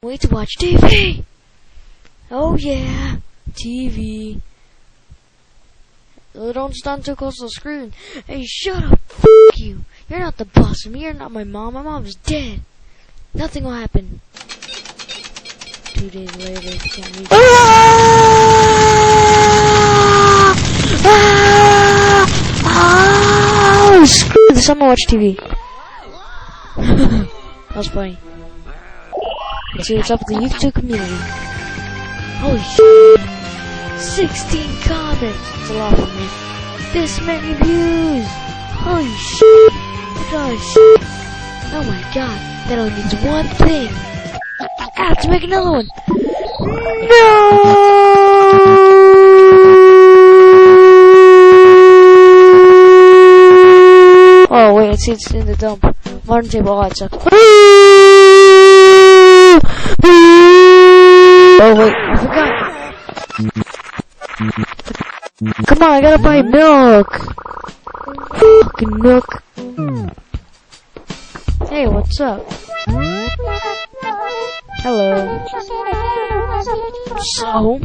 Wait to watch TV! Oh yeah, TV. Don't stand too close to the screen. Hey, shut up! F*** you! You're not the boss of me, you're not my mom. My mom's dead. Nothing will happen. 2 days later, if you can't reach Oh, screw this, I'm gonna watch TV. That was funny. Let's see what's up with the YouTube community. Holy shit. 16 comments. That's a lot for me. This many views. Holy shit. Look at all this shit. Oh my god. That only means one thing. I have to make another one. No! Oh wait, I see it's in the dump. Modern table, oh, it sucks. Oh wait, I forgot. Come on, I gotta buy milk. Fucking milk. Hey, what's up? Hello. So?